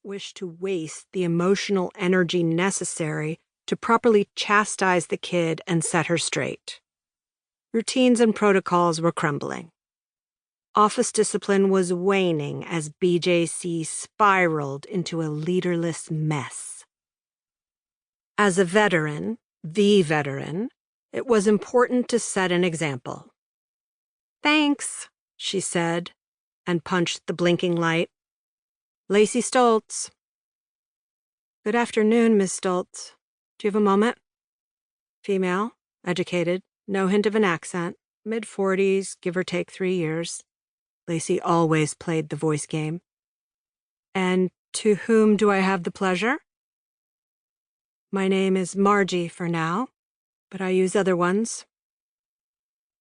wish to waste the emotional energy necessary to properly chastise the kid and set her straight. Routines and protocols were crumbling. Office discipline was waning as BJC spiraled into a leaderless mess. As a veteran, the veteran, it was important to set an example. "Thanks," she said, and punched the blinking light. "Lacy Stoltz." "Good afternoon, Miss Stoltz. Do you have a moment?" Female, educated, no hint of an accent, mid-40s, give or take 3 years. Lacy always played the voice game. "And to whom do I have the pleasure?" "My name is Margie for now, but I use other ones."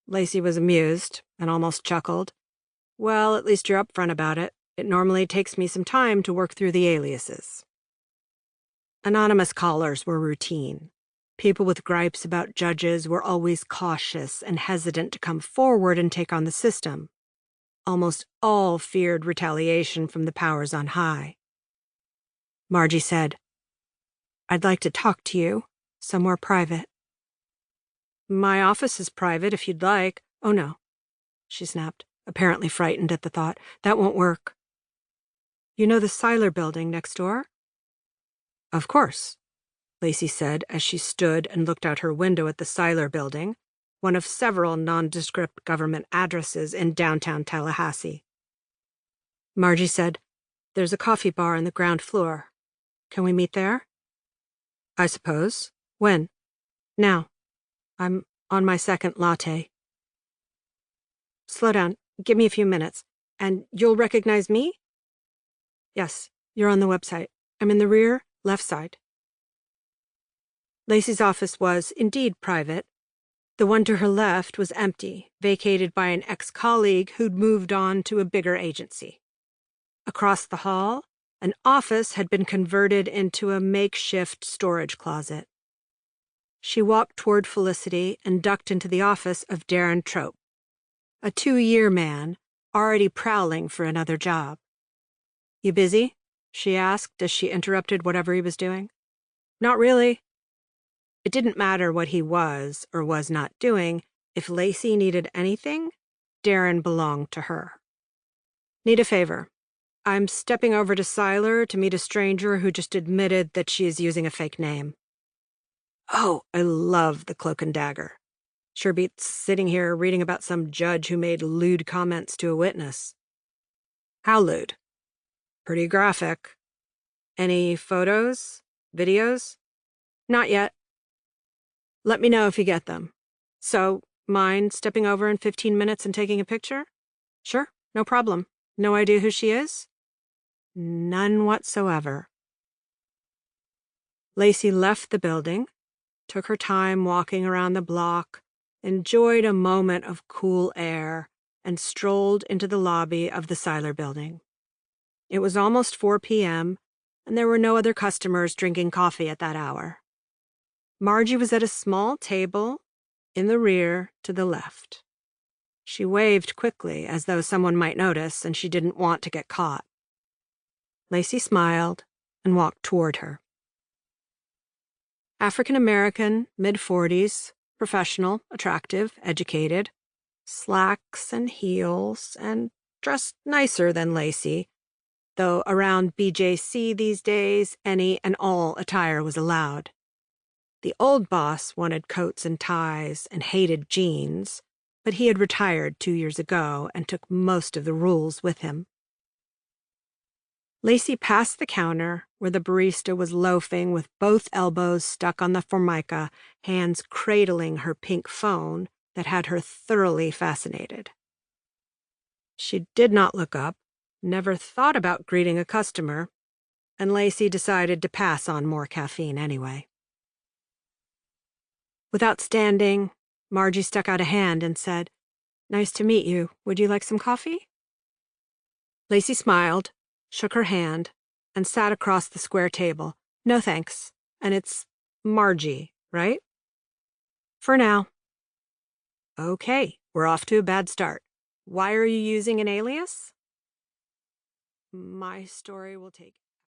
Lacy was amused and almost chuckled. "Well, at least you're upfront about it. It normally takes me some time to work through the aliases." Anonymous callers were routine. People with gripes about judges were always cautious and hesitant to come forward and take on the system. Almost all feared retaliation from the powers on high. Margie said, "I'd like to talk to you, somewhere private." "My office is private if you'd like." "Oh, no," she snapped, apparently frightened at the thought. "That won't work." "You know the Seiler building next door?" "Of course," Lacy said as she stood and looked out her window at the Seiler building, one of several nondescript government addresses in downtown Tallahassee. Margie said, "There's a coffee bar on the ground floor. Can we meet there?" "I suppose. When?" "Now. I'm on my second latte." "Slow down. Give me a few minutes. And you'll recognize me?" "Yes, you're on the website. I'm in the rear, left side." Lacy's office was, indeed, private. The one to her left was empty, vacated by an ex-colleague who'd moved on to a bigger agency. Across the hall, an office had been converted into a makeshift storage closet. She walked toward Felicity and ducked into the office of Darren Trope, a 2-year man already prowling for another job. "You busy?" she asked as she interrupted whatever he was doing. "Not really." It didn't matter what he was or was not doing. If Lacy needed anything, Darren belonged to her. "Need a favor. I'm stepping over to Seiler to meet a stranger who just admitted that she is using a fake name." Oh, I love the cloak and dagger. Sure beats sitting here reading about some judge who made lewd comments to a witness. "How lewd?" "Pretty graphic." "Any photos? Videos?" "Not yet." "Let me know if you get them." "So, mind stepping over in 15 minutes and taking a picture?" "Sure, no problem. No idea who she is?" "None whatsoever." Lacy left the building, took her time walking around the block, enjoyed a moment of cool air, and strolled into the lobby of the Seiler building. It was almost 4 p.m., and there were no other customers drinking coffee at that hour. Margie was at a small table in the rear to the left. She waved quickly as though someone might notice and she didn't want to get caught. Lacy smiled and walked toward her. African-American, mid-40s, professional, attractive, educated, slacks and heels, and dressed nicer than Lacy, though around BJC these days any and all attire was allowed. The old boss wanted coats and ties and hated jeans, but he had retired 2 years ago and took most of the rules with him. Lacy passed the counter where the barista was loafing with both elbows stuck on the formica, hands cradling her pink phone that had her thoroughly fascinated. She did not look up, never thought about greeting a customer, and Lacy decided to pass on more caffeine anyway. Without standing, Margie stuck out a hand and said, "Nice to meet you. Would you like some coffee?" Lacy smiled, shook her hand, and sat across the square table. "No thanks. And it's Margie, right?" "For now." "Okay, we're off to a bad start. Why are you using an alias?" My story will take